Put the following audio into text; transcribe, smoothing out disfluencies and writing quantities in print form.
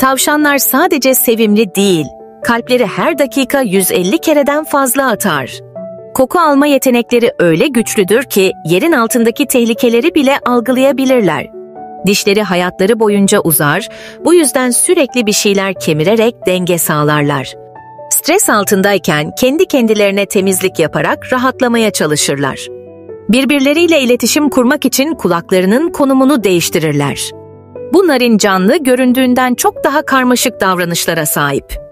Tavşanlar sadece sevimli değil, kalpleri her dakika 150 kereden fazla atar. Koku alma yetenekleri öyle güçlüdür ki yerin altındaki tehlikeleri bile algılayabilirler. Dişleri hayatları boyunca uzar, bu yüzden sürekli bir şeyler kemirerek denge sağlarlar. Stres altındayken kendi kendilerine temizlik yaparak rahatlamaya çalışırlar. Birbirleriyle iletişim kurmak için kulaklarının konumunu değiştirirler. Bu narin canlı göründüğünden çok daha karmaşık davranışlara sahip.